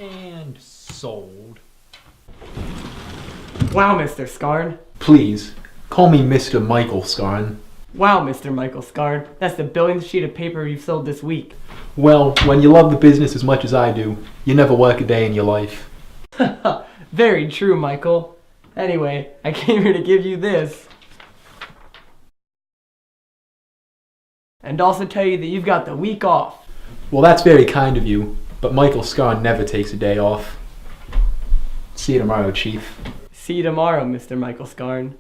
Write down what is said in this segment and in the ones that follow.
And sold. Wow, Mr. Scarn. Please, call me Mr. Michael Scarn. Wow, Mr. Michael Scarn. That's the billionth sheet of paper you've sold this week. Well, when you love the business as much as I do, you never work a day in your life. Very true, Michael. Anyway, I came here to give you this. And also tell you that you've got the week off. Well, that's very kind of you, but Michael Scarn never takes a day off. See you tomorrow, Chief. See you tomorrow, Mr. Michael Scarn.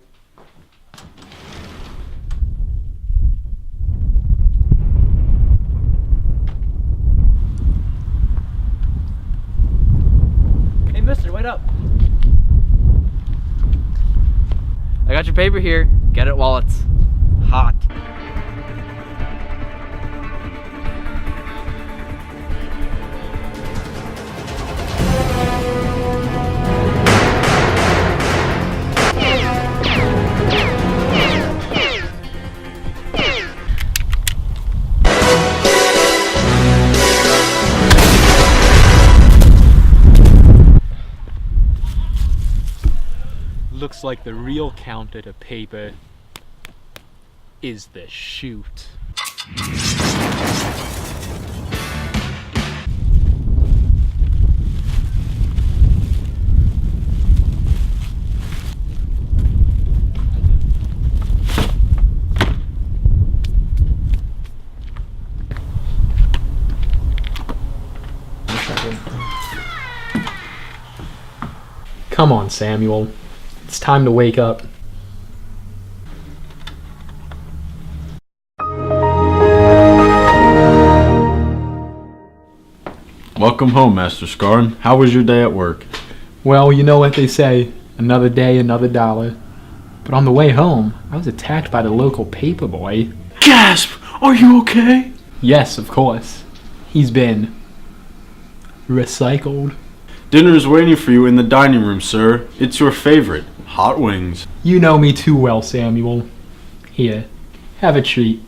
Hey, mister, wait up. I got your paper here. Get it while it's hot. Looks like the real counter to paper is the chute. Come on, Samuel. It's time to wake up. Welcome home, Master Scarn. How was your day at work? Well, you know what they say, another day, another dollar. But on the way home, I was attacked by the local paper boy. Gasp! Are you okay? Yes, of course. He's been recycled. Dinner is waiting for you in the dining room, sir. It's your favorite, hot wings. You know me too well, Samuel. Here, have a treat.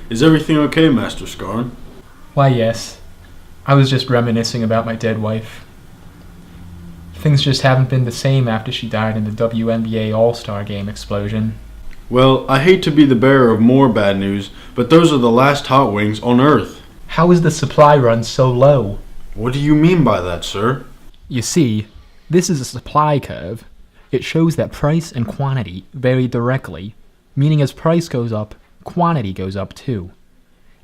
Is everything okay, Master Scarn? Why, yes. I was just reminiscing about my dead wife. Things just haven't been the same after she died in the WNBA All-Star Game explosion. Well, I hate to be the bearer of more bad news, but those are the last hot wings on Earth. How is the supply run so low? What do you mean by that, sir? You see, this is a supply curve. It shows that price and quantity vary directly, meaning as price goes up, quantity goes up too.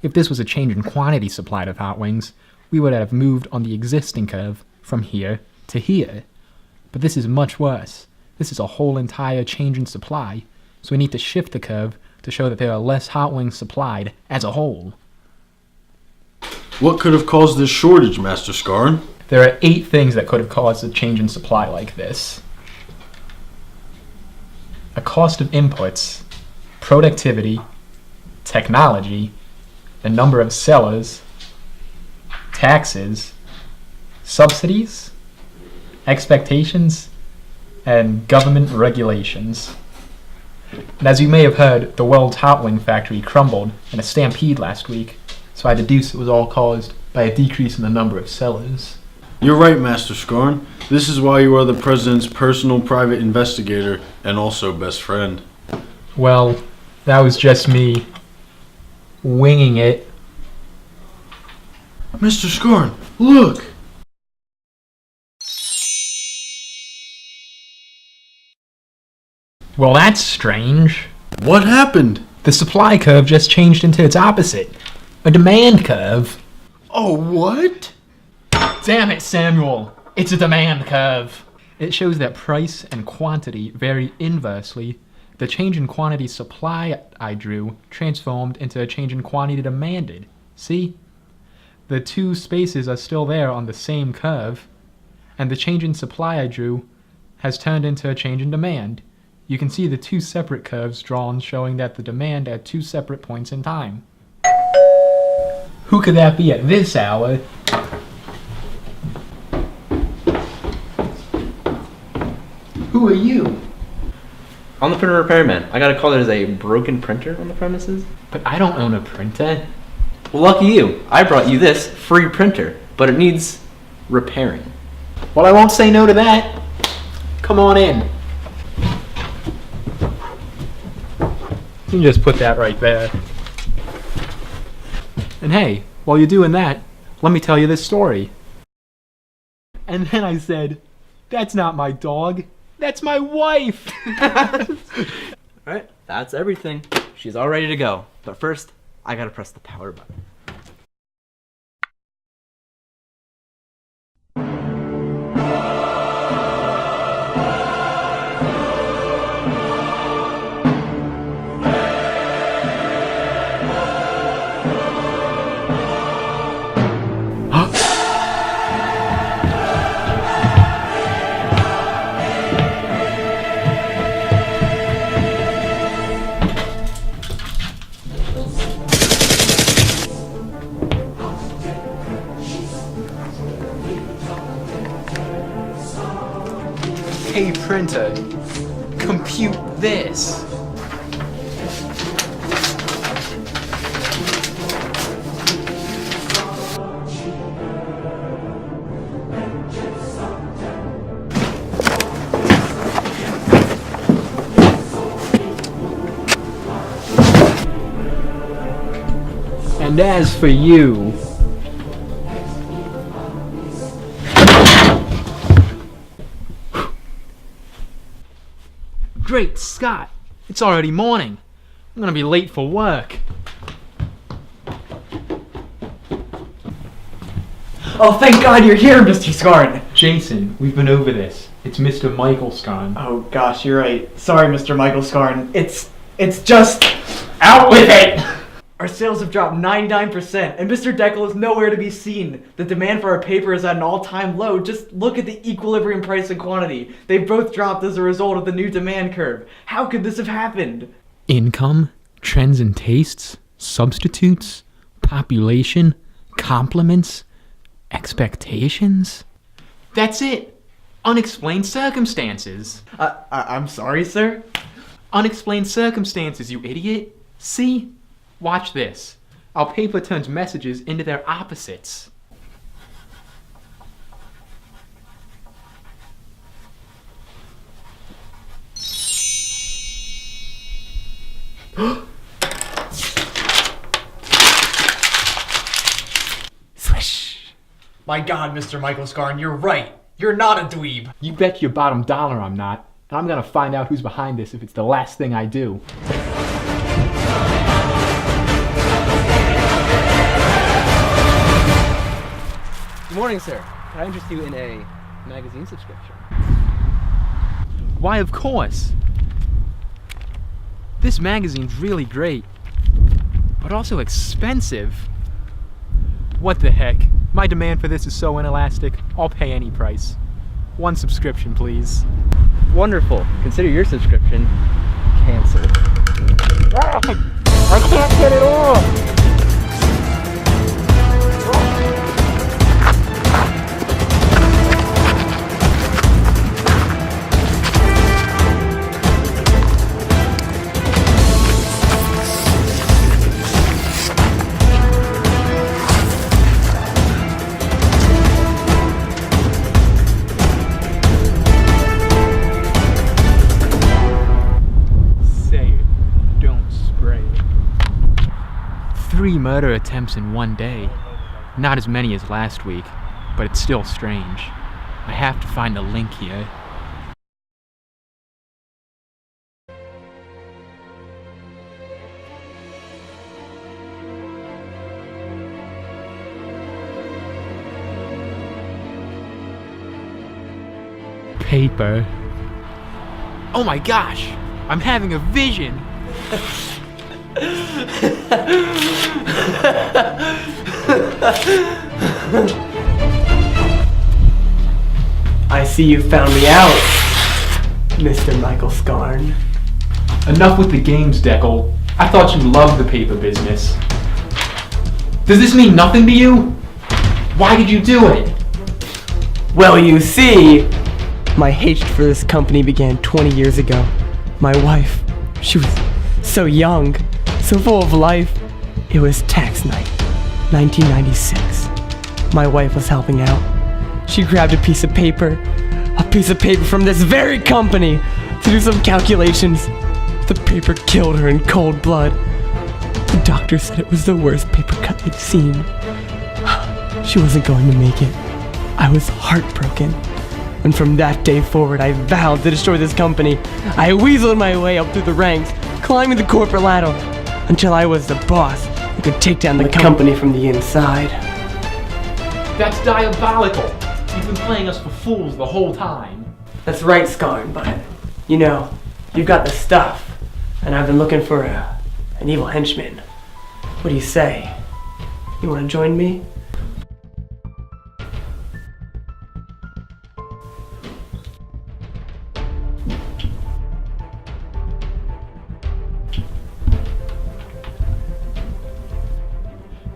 If this was a change in quantity supplied of hot wings, we would have moved on the existing curve from here to here. But this is much worse. This is a whole entire change in supply, so we need to shift the curve to show that there are less hot wings supplied as a whole. What could have caused this shortage, Master Scarn? There are 8 things that could have caused a change in supply like this. A cost of inputs, productivity, technology, the number of sellers, taxes, subsidies, expectations, and government regulations. And as you may have heard, the world's hot wing factory crumbled in a stampede last week, so I deduce it was all caused by a decrease in the number of sellers. You're right, Master Scarn. This is why you are the President's personal private investigator and also best friend. Well, that was just me winging it. Mr. Scarn, look! Well, that's strange. What happened? The supply curve just changed into its opposite. A demand curve. Oh, what? Damn it, Samuel. It's a demand curve. It shows that price and quantity vary inversely. The change in quantity supply I drew transformed into a change in quantity demanded. See? The 2 spaces are still there on the same curve, and the change in supply I drew has turned into a change in demand. You can see the 2 separate curves drawn showing that the demand at 2 separate points in time. Who could that be at this hour? Who are you? I'm the printer repairman. I got a call there's a broken printer on the premises. But I don't own a printer. Well, lucky you. I brought you this free printer, but it needs repairing. Well, I won't say no to that. Come on in. You can just put that right there. And hey, while you're doing that, let me tell you this story. And then I said, that's not my dog, that's my wife. Alright, that's everything. She's all ready to go. But first, I gotta press the power button. Hey printer, compute this. And as for you, great Scott, it's already morning. I'm gonna be late for work. Oh, thank God you're here, Mr. Scarn. Jason, we've been over this. It's Mr. Michael Scarn. Oh gosh, you're right. Sorry, Mr. Michael Scarn. It's just out with it. Our sales have dropped 99%, and Mr. Deckel is nowhere to be seen. The demand for our paper is at an all-time low. Just look at the equilibrium price and quantity. They've both dropped as a result of the new demand curve. How could this have happened? Income, trends and tastes, substitutes, population, complements, expectations. That's it. Unexplained circumstances. I'm sorry, sir? Unexplained circumstances, you idiot. See? Watch this. Our paper turns messages into their opposites. Swish. My God, Mr. Michael Scarn, you're right. You're not a dweeb. You bet your bottom dollar I'm not. And I'm gonna find out who's behind this if it's the last thing I do. Good morning, sir. Can I interest you in a magazine subscription? Why, of course. This magazine's really great, but also expensive. What the heck? My demand for this is so inelastic, I'll pay any price. One subscription, please. Wonderful. Consider your subscription canceled. I can't get it off! Say it, don't spray it. 3 murder attempts in one day. Not as many as last week, but it's still strange. I have to find a link here. Paper. Oh my gosh! I'm having a vision! I see you found me out, Mr. Michael Scarn. Enough with the games, Deckel. I thought you loved the paper business. Does this mean nothing to you? Why did you do it? Well, you see, My hatred for this company began 20 years ago. My wife, she was so young, so full of life. It was tax night, 1996. My wife was helping out. She grabbed a piece of paper from this very company to do some calculations. The paper killed her in cold blood. The doctor said it was the worst paper cut they'd seen. She wasn't going to make it. I was heartbroken. And from that day forward, I vowed to destroy this company. I weaseled my way up through the ranks, climbing the corporate ladder, until I was the boss who could take down the company from the inside. That's diabolical. You've been playing us for fools the whole time. That's right, Scarn, but, you know, you've got the stuff, and I've been looking for an evil henchman. What do you say? You want to join me?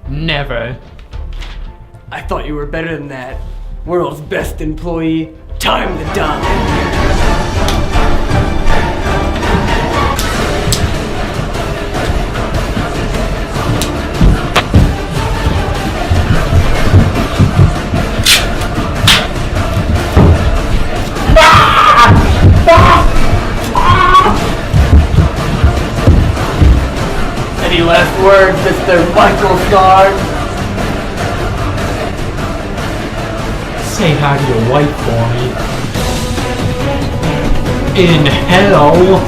Never. I thought you were better than that. World's best employee. Time to die. Any last words, Mr. Michael Scarn? Say hi to your wife for me. In hell.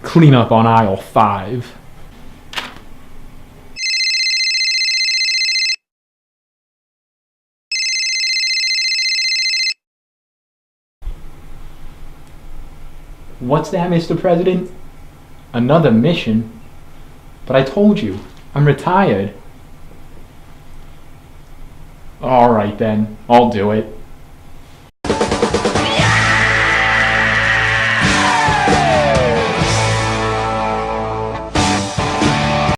Clean up on aisle 5. What's that, Mr. President? Another mission? But I told you, I'm retired. Alright then, I'll do it.